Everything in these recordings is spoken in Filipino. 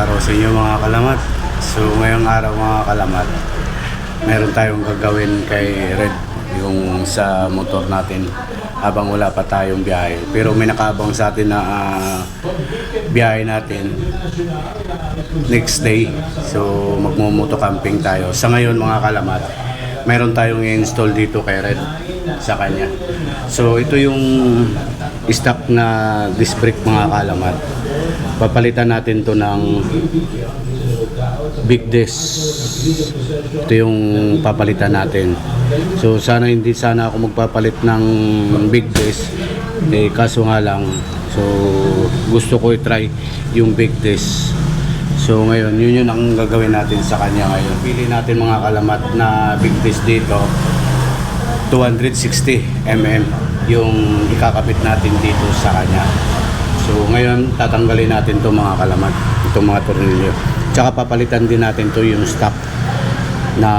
araw sa inyo mga kalamat. So ngayong araw mga kalamat, meron tayong gagawin kay Red, yung sa motor natin habang wala pa tayong biyahe. Pero may nakaabang sa atin na biyahe natin next day. So magmumoto camping tayo. Sa ngayon mga kalamat, meron tayong i-install dito kay Red sa kanya. So ito yung stock na disc brake mga kalamat. Papalitan natin to ng big disc. Ito yung papalitan natin. So hindi sana ako magpapalit ng big disc, kaso nga lang, so gusto ko i-try yung big disc. So ngayon yun ang gagawin natin sa kanya ngayon. Pili natin mga kalamat na big disc dito, 260 mm yung ikakabit natin dito sa kanya. So ngayon tatanggalin natin to mga kalamat, itong mga tornilyo. Tsaka papalitan din natin to yung stock na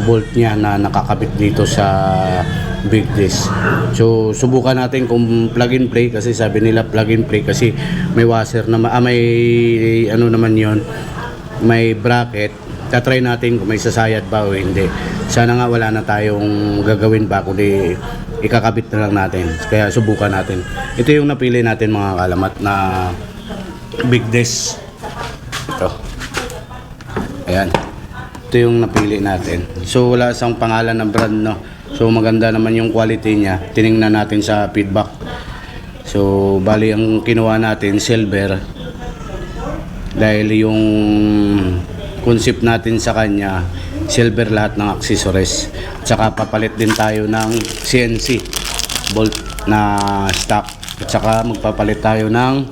bolt niya na nakakabit dito sa big disc. So subukan natin kung plug and play, kasi sabi nila plug and play kasi may washer na may ano naman yon, may bracket. Tatry natin kung may sasayad ba o hindi. Sana nga wala na tayong gagawin ba, kundi ikakabit na lang natin. Kaya subukan natin. Ito yung napili natin mga kalamat na big disc. Ito. Ayan. Ito yung napili natin. So wala isang pangalan ng brand, no. So maganda naman yung quality niya. Tiningnan natin sa feedback. So bali ang kinuha natin silver, dahil yung concept natin sa kanya silver lahat ng accessories. Tsaka papalit din tayo ng CNC bolt na stock. At saka magpapalit tayo ng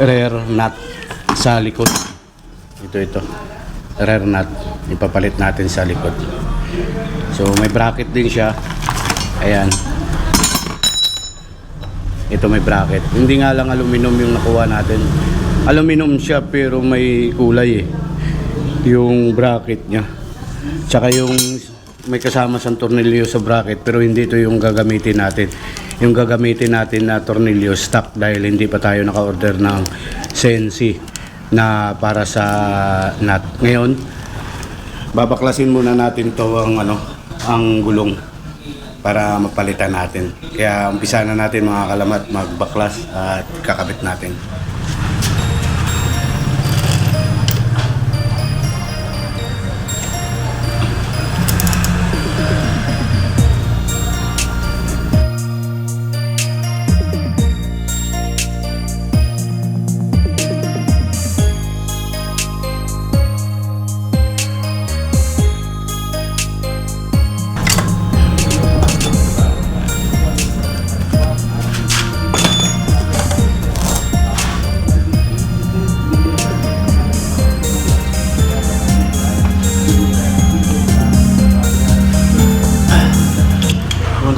rear nut sa likod. Ito rear nut ipapalit natin sa likod. So may bracket din siya. Ayan, ito may bracket. Hindi nga lang aluminum yung nakuha natin. Aluminum siya pero may kulay yung bracket niya. Tsaka yung may kasama sa tornilyo sa bracket, pero hindi ito yung gagamitin natin. Yung gagamitin natin na tornilyo stock, dahil hindi pa tayo naka-order ng CNC na para sa nut. Ngayon babaklasin muna natin to ang gulong para mapalitan natin. Kaya umpisa na natin mga kalamat magbaklas at kakabit natin.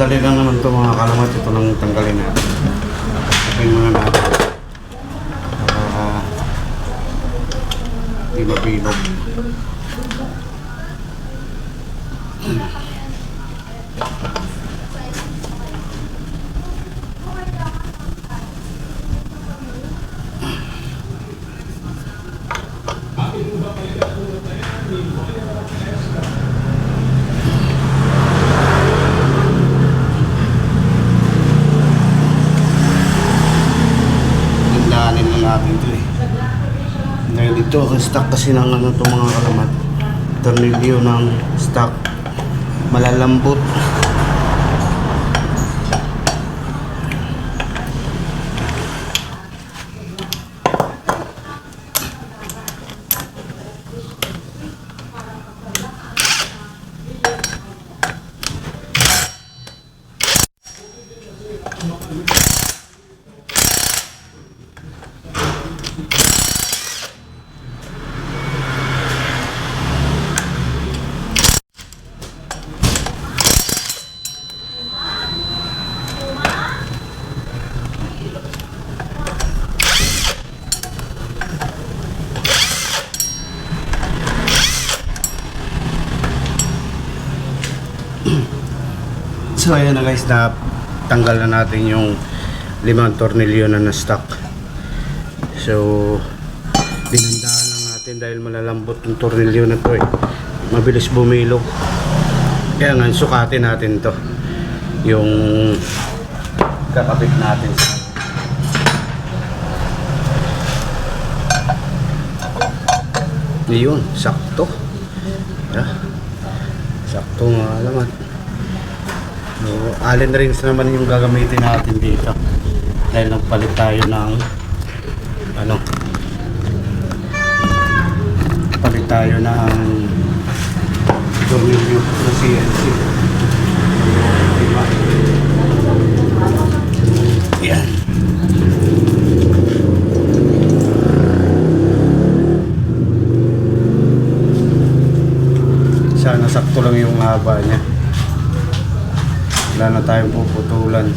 Dali lang naman ito mga kalamat. Ito lang tanggalin natin. Tapin muna natin para di mapilog. Natin ito dahil dito stock kasi ng itong mga kalamat, tornilyo ng stock malalambot. So ayan na guys, na tanggal na natin yung 5 tornilyo na na-stock. So dinandaan lang natin dahil malalambot yung tornilyo na to eh. Mabilis bumilog. Kaya nga sukatin natin to. Yung kakabit natin sa yun, sakto. Yeah. Sakto nga alaman. So, allen rings naman yung gagamitin natin dito. Dahil nagpalit tayo ng ano, palit tayo ng tornilyo na CNC. Diba? Yan. Sana sakto lang yung haba niya. Wala na tayong puputulan.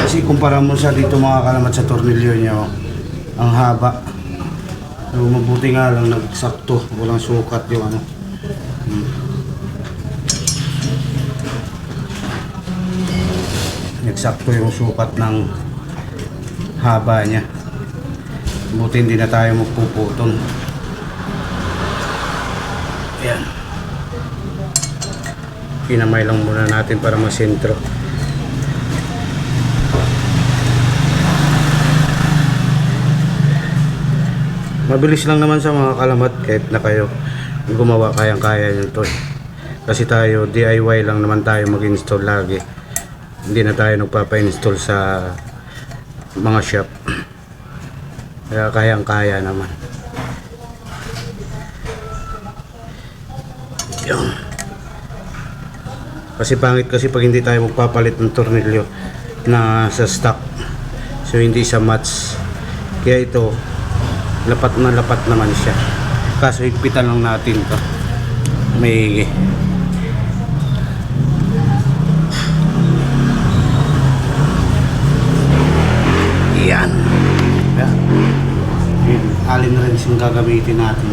Kasi kumpara mo sa dito mga kalamat sa tornilyo niya, ang haba. So, mabuti nga lang nagsakto, walang sukat yung ano. Nagsakto yung sukat ng haba niya. Buti hindi na tayo magpuputol. Ayan. Pinamay lang muna natin para masentro. Mabilis lang naman sa mga kalamat kahit na kayo gumawa, kayang-kaya nyo to. Kasi tayo DIY lang naman tayo mag-install lagi. Hindi na tayo nagpapa-install sa mga shop. Kaya kayang-kaya naman. Yan. Kasi pangit kasi pag hindi tayo magpapalit ng tornilyo na sa stock. So hindi sa match. Kaya ito lapat naman siya. Kaso higpitan lang natin to. May yan. Yeah. Alin na rin yung gagamitin natin.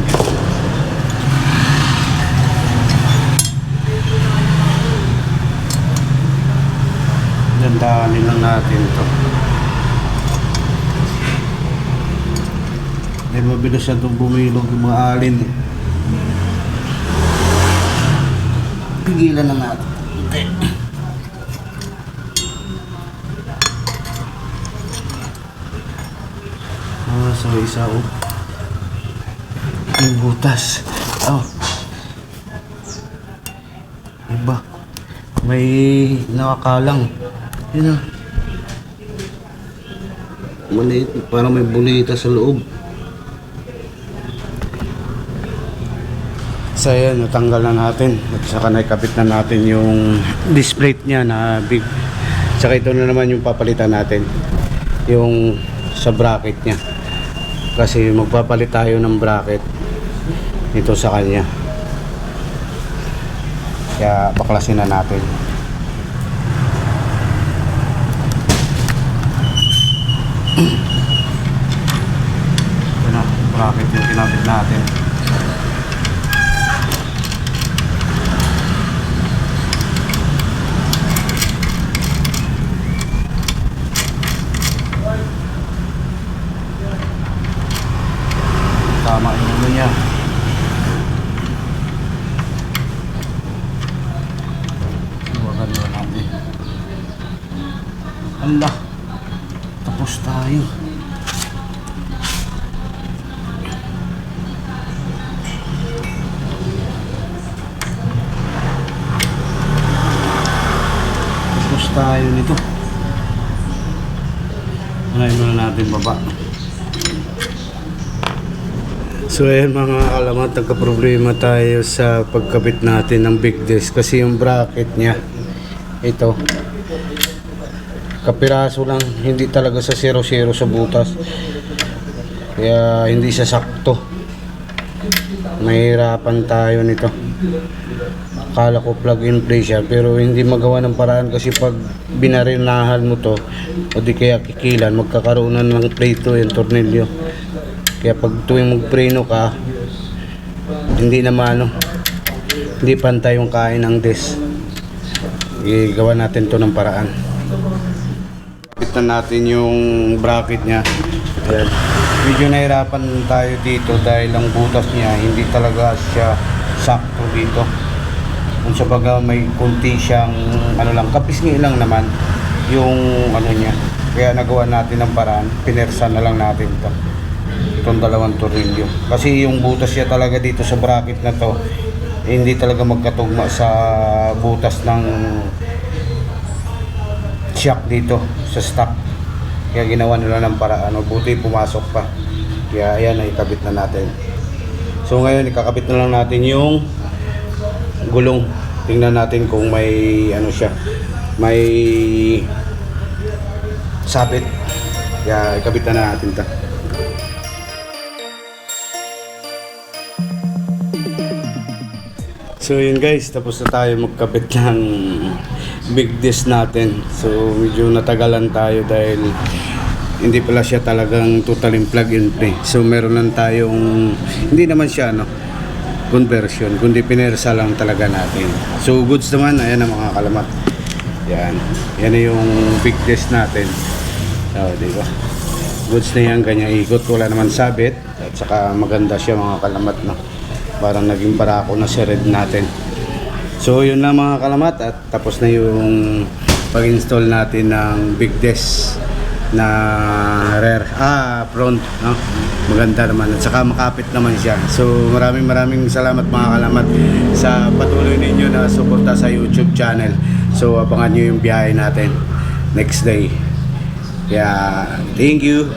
Dandahanin lang natin to. Dahil mabilis siya itong bumilog yung mga alin. Pigilan na natin. Okay. So isa yung butas. Iba. May nakakalang. Yun na. Maliit. Parang may bulita sa loob. So ayan, natanggal na natin at saka naikabit na natin yung display niya na big. Saka ito na naman yung papalitan natin, yung sa bracket niya, kasi magpapalit tayo ng bracket ito sa kanya, kaya baklasin na natin. Ito na, bracket yung kinabit natin. Tama yung ano niya. Iwagan na natin. Allah, tapos tayo. Tapos tayo nito. Unahin muna natin baba. So ayan mga kalamat, nagka-problema tayo sa pagkabit natin ng big desk kasi yung bracket niya ito kapiraso lang, hindi talaga sa 0-0 sa butas, kaya hindi siya sakto. Mahirapan tayo nito. Akala ko plug and play siya pero hindi magawa ng paraan kasi pag binarinahan mo to o di kaya kikilan, magkakaroon na ng play to yung tornilyo. Kaya pag tuwing magpreno ka, hindi naman hindi pantay yung kain ng desk. Igawa natin to ng paraan. Pitan natin yung bracket niya. Ayan. Medyo nahirapan tayo dito dahil ang butas niya hindi talaga siya sakto dito. Kung sa baga may kunti siyang ano lang, kapisngi lang naman yung ano niya. Kaya nagawa natin ng paraan, pinersa na lang natin ito. Itong dalawang tornilyo. Kasi yung butas niya talaga dito sa bracket na to, hindi talaga magkatugma sa butas ng shock dito sa stock. Kaya ginawa nila ng paraan, buti pumasok pa. Kaya ayan, ikabit na natin. So ngayon ikakabit na lang natin yung gulong. Tingnan natin kung may ano siya, may sabit. Kaya ikabit na natin ito. So yun guys, tapos na tayo magkabit ng big disc natin. So medyo natagalan tayo dahil hindi pala siya talagang totally plug and play. So meron lang tayong, hindi naman siya conversion, kundi pinersa lang talaga natin. So goods naman, ayan ang mga kalamat. Yan, yan na yung big disc natin. So diba, goods na yan, kanya ikot, wala naman sabit. At saka maganda siya mga kalamat na. Parang naging barako na si red natin. So yun na mga kalamat, at tapos na yung pag-install natin ng big disc na rear front, no? Maganda naman at saka makapit naman siya. So maraming salamat mga kalamat sa patuloy ninyo na suporta sa YouTube channel. So abangan nyo yung biyahe natin next day. Kaya thank you.